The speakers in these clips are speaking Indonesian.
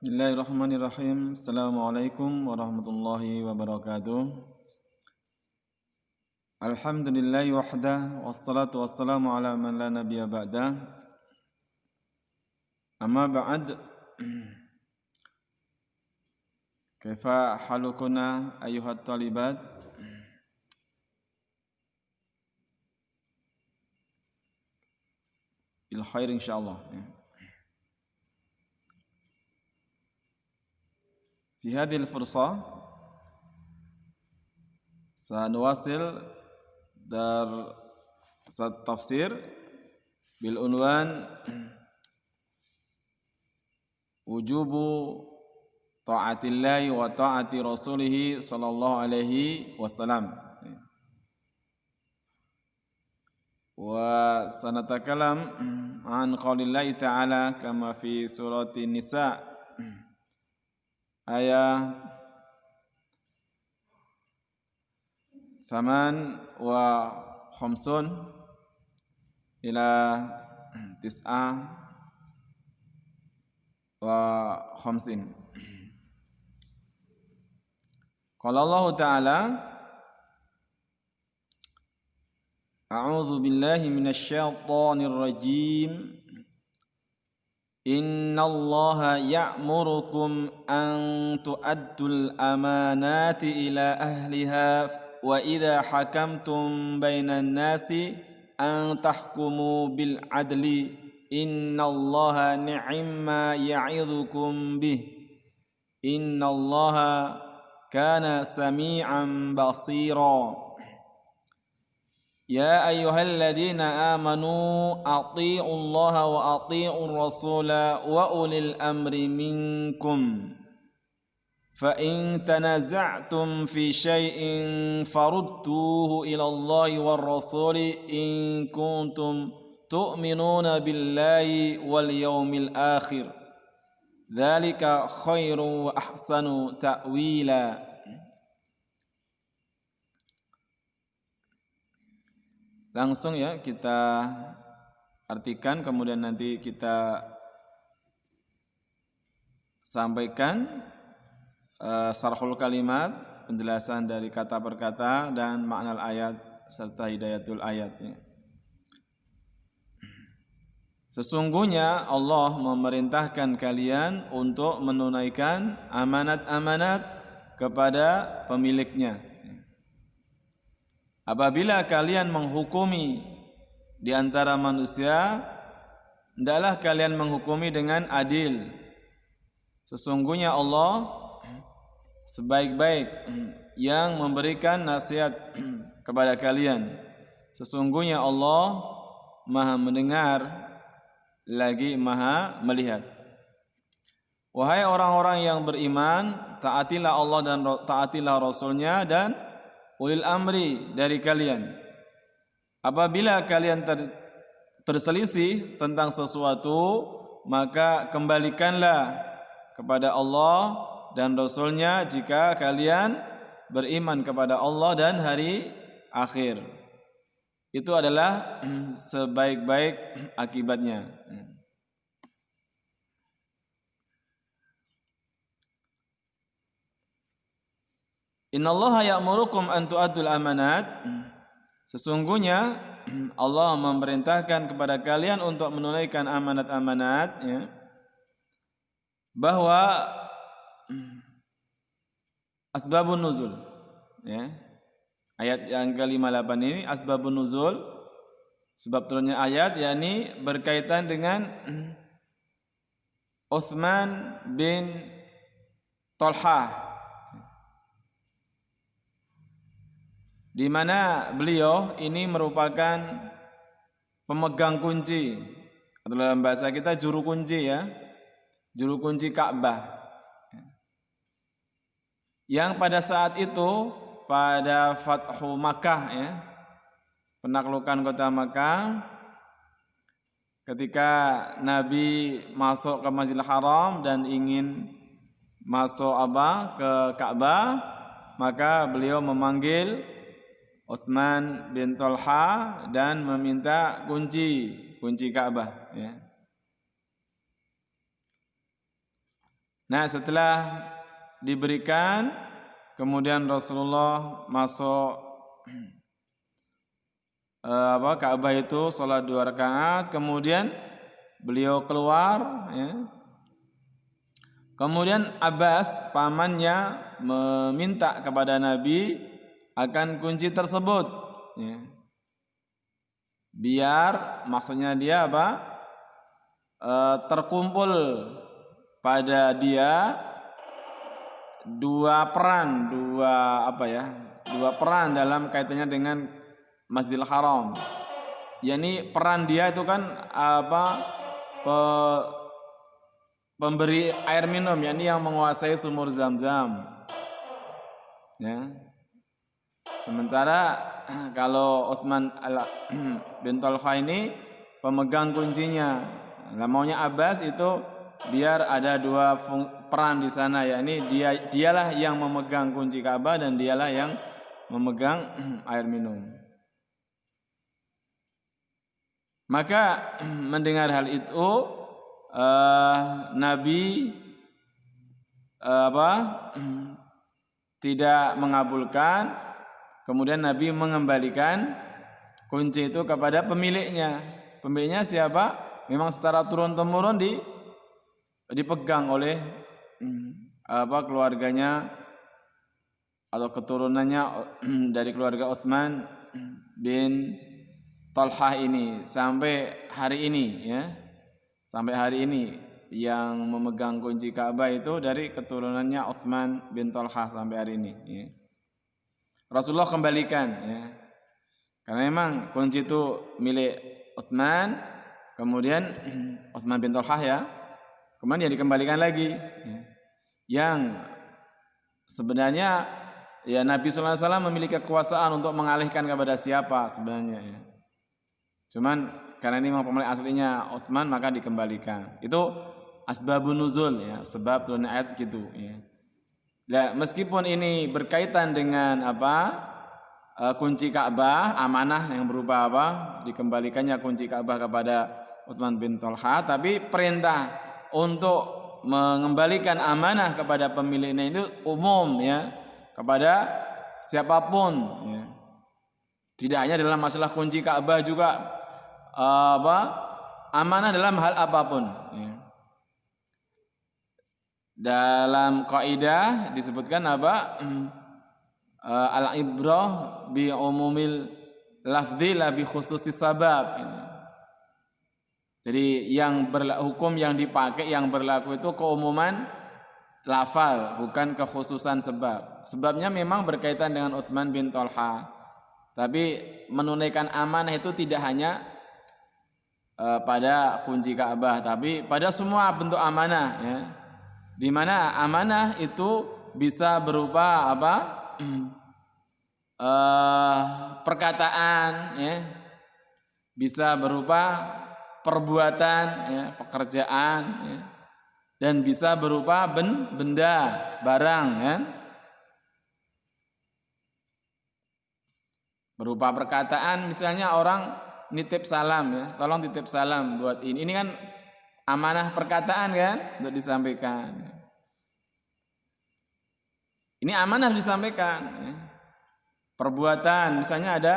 Bismillahirrahmanirrahim. Assalamualaikum warahmatullahi wabarakatuh. Alhamdulillahi wahdah wassalatu wassalamu ala man la nabiyya ba'da. Amma ba'd. Kaifa halukuna ayyuhat talibat? Bil khair insyaallah. في هذه الفرصة سنواصل درس التفسير بالعنوان وجوب طاعة الله وطاعة رسوله صلى الله عليه وسلم وسنتكلم عن قول الله تعالى كما في سورة النساء ayat 58 ila 59. Qala Allah Ta'ala A'udzu billahi minasy syaithanir rajim. Innallaha ya'murukum an tu'addul amanati ila ahliha wa idza hakamtum bainan nasi an tahkumu bil adli innallaha ni'ma ya'idhukum bih innallaha kana sami'an basira. Ya ayyuhalladzina amanu athi'ullaha wa athi'ur rasula wa ulil amri minkum fa in tanaza'tum fi syai'in farudduhu ila Allahi war rasuli in kuntum tu'minuna billahi wal yawmil akhir dzalika khairu wa ahsanu ta'wila. Langsung ya kita artikan, kemudian nanti kita sampaikan syarhul kalimat, penjelasan dari kata per kata dan makna ayat serta hidayatul ayat. Sesungguhnya Allah memerintahkan kalian untuk menunaikan amanat-amanat kepada pemiliknya. Apabila kalian menghukumi di antara manusia, hendaklah kalian menghukumi dengan adil. Sesungguhnya Allah sebaik-baik yang memberikan nasihat kepada kalian. Sesungguhnya Allah Maha mendengar lagi Maha melihat. Wahai orang-orang yang beriman, taatilah Allah dan taatilah Rasulnya dan ulil amri dari kalian. Apabila kalian berselisih tentang sesuatu, maka kembalikanlah kepada Allah dan Rasulnya jika kalian beriman kepada Allah dan hari akhir. Itu adalah sebaik-baik akibatnya. Innallaha ya'murukum an tu'addul amanat. Sesungguhnya Allah memerintahkan kepada kalian untuk menunaikan amanat-amanat, ya. Bahwa asbabun nuzul, ya. Ayat yang ke-58 ini asbabun nuzul, sebab turunnya ayat, yakni berkaitan dengan Utsman bin Talha, di mana beliau ini merupakan pemegang kunci, atau dalam bahasa kita juru kunci, ya, juru kunci Ka'bah, yang pada saat itu pada Fathu Makkah, ya, penaklukan kota Makkah, ketika Nabi masuk ke Masjidil Haram dan ingin masuk ke Ka'bah, maka beliau memanggil Utsman bin Talha dan meminta kunci Ka'bah, ya. Nah, setelah diberikan, kemudian Rasulullah masuk Ka'bah itu, sholat 2 rakaat, kemudian beliau keluar, ya. Kemudian Abbas pamannya meminta kepada Nabi akan kunci tersebut, ya. Biar maksudnya dia terkumpul pada dia dua peran dalam kaitannya dengan Masjidil Haram. yakni peran dia itu kan pemberi air minum, yakni yang menguasai sumur Zam-Zam, ya. Sementara kalau Utsman bin Thalhah ini pemegang kuncinya. Nah, maunya Abbas itu biar ada dua peran di sana, yakni dialah yang memegang kunci Ka'bah dan dialah yang memegang air minum. Maka mendengar hal itu Nabi tidak mengabulkan, kemudian Nabi mengembalikan kunci itu kepada pemiliknya. Pemiliknya siapa? Memang secara turun-temurun dipegang oleh keluarganya atau keturunannya dari keluarga Utsman bin Thalhah ini sampai hari ini, ya. Sampai hari ini yang memegang kunci Ka'bah itu dari keturunannya Utsman bin Thalhah sampai hari ini, ya. Rasulullah kembalikan, ya. Karena memang kunci itu milik Utsman, kemudian Utsman bin Thalhah, ya. Kemudian dia dikembalikan lagi, ya. Yang sebenarnya ya Nabi sallallahu alaihi wasallam memiliki kekuasaan untuk mengalihkan kepada siapa sebenarnya, ya. Cuman karena ini memang pemilik aslinya Utsman, maka dikembalikan. Itu asbabun nuzul, ya, sebab turunnya ayat gitu, ya. Nah, meskipun ini berkaitan dengan kunci Ka'bah, amanah yang berupa dikembalikannya kunci Ka'bah kepada Utsman bin Thalhah, tapi perintah untuk mengembalikan amanah kepada pemiliknya itu umum, ya, kepada siapapun, ya. Tidak hanya dalam masalah kunci Ka'bah, juga amanah dalam hal apapun, ya. Dalam kaidah disebutkan al-ibrah bi umumil lafzi la bi khususis sabab. Jadi hukum yang dipakai, yang berlaku itu keumuman lafal, bukan kekhususan sebab. Sebabnya memang berkaitan dengan Utsman bin Thalhah, tapi menunaikan amanah itu tidak hanya pada kunci Ka'bah, tapi pada semua bentuk amanah, ya. Di mana amanah itu bisa berupa perkataan, ya. Bisa berupa perbuatan, ya, pekerjaan, ya. Dan bisa berupa benda, barang, ya. Berupa perkataan, misalnya orang nitip salam, ya, tolong titip salam buat ini. Ini kan amanah perkataan, kan, untuk disampaikan. Ini amanah harus disampaikan, ya. Perbuatan, misalnya ada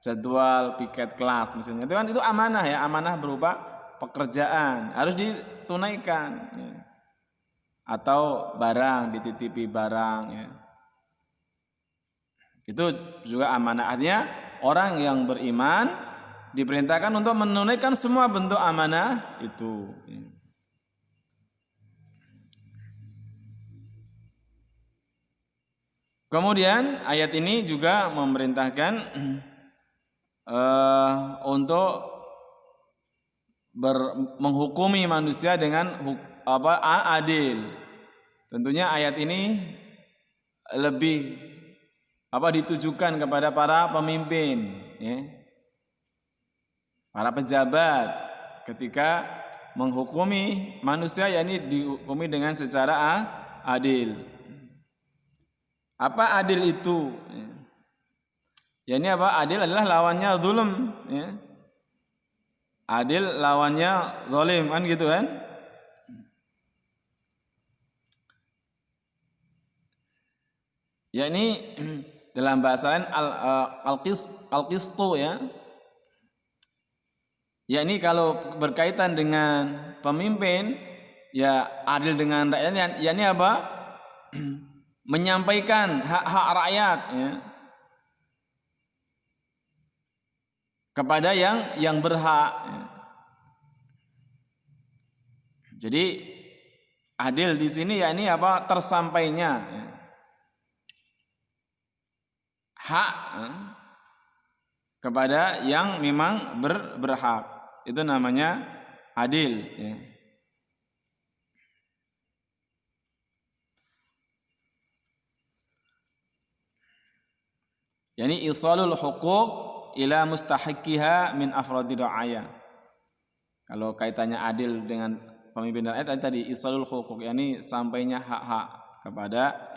jadwal piket kelas, misalnya itu amanah, ya, amanah berupa pekerjaan harus ditunaikan, ya. Atau barang, dititipi barang, ya. Itu juga amanah. Artinya orang yang beriman diperintahkan untuk menunaikan semua bentuk amanah itu. Kemudian ayat ini juga memerintahkan untuk menghukumi manusia dengan adil. Tentunya ayat ini lebih ditujukan kepada para pemimpin, ya. Para pejabat ketika menghukumi manusia, yakni dihukumi dengan secara adil. Apa adil itu? Yakni adil adalah lawannya zulm, ya. Adil lawannya zalim, kan gitu, kan? yakni dalam bahasa lain al-qistu ya. Yakni kalau berkaitan dengan pemimpin ya adil dengan rakyatnya, yakni apa? Menyampaikan hak-hak rakyat ya, kepada yang berhak ya. Jadi adil di sini yakni apa? Tersampainya ya, hak ya, kepada yang memang berhak, itu namanya adil ya. Yani isalul huquq ila mustahiqiha min afradi ra'aya. Kalau kaitannya adil dengan pemimpin dan rakyat tadi isalul huquq, yani sampainya hak-hak kepada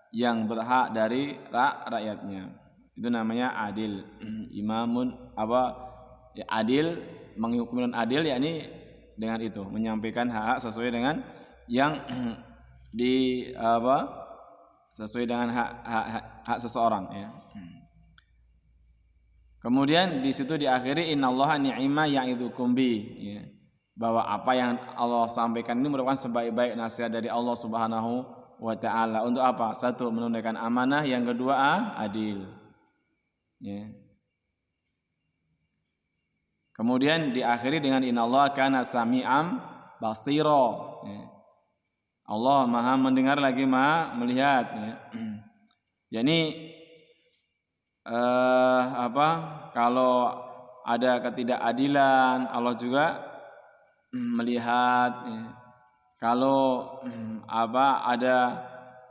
yang berhak dari rakyatnya. Itu namanya adil. Imamun apa ya, adil, menghukumi adil yakni dengan itu menyampaikan hak-hak sesuai dengan yang di apa sesuai dengan hak seseorang ya. Kemudian di situ diakhiri innallaha ni'ma ya'idzukum bi ya. Bahwa apa yang Allah sampaikan ini merupakan sebaik-baik nasihat dari Allah Subhanahu wa taala. Untuk apa? Satu, menunaikan amanah, yang kedua adil. Ya. Kemudian diakhiri dengan innallaha kana sami'an basira. Ya. Allah Maha mendengar lagi Maha melihat ya. Yani kalau ada ketidakadilan Allah juga melihat ya. Kalau ada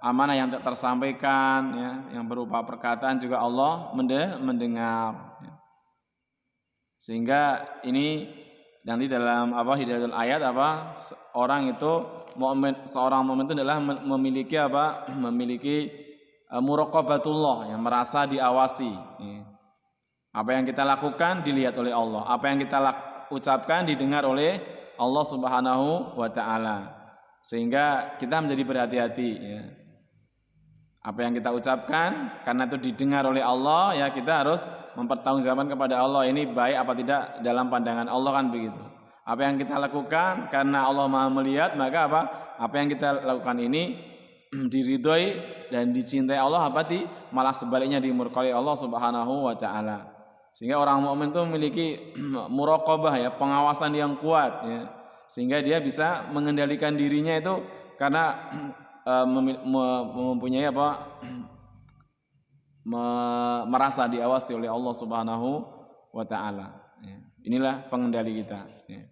amanah yang tak tersampaikan ya, yang berupa perkataan juga Allah mendengar ya. Sehingga ini nanti dalam hidayatul ayat orang itu seorang mukmin itu adalah memiliki muraqabatullah, yang merasa diawasi ya. Apa yang kita lakukan dilihat oleh Allah, apa yang kita ucapkan didengar oleh Allah Subhanahu wa taala. Sehingga kita menjadi berhati-hati ya. Apa yang kita ucapkan karena itu didengar oleh Allah ya, kita harus mempertanggungjawabkan kepada Allah ini baik apa tidak dalam pandangan Allah, kan begitu. Apa yang kita lakukan karena Allah Maha melihat, maka apa yang kita lakukan ini diridhoi dan dicintai Allah, malah sebaliknya dimurkai Allah Subhanahu wa taala. Sehingga orang mukmin itu memiliki muraqabah ya, pengawasan yang kuat ya. Sehingga dia bisa mengendalikan dirinya itu karena mempunyai merasa diawasi oleh Allah Subhanahu wa taala. Inilah pengendali kita ya.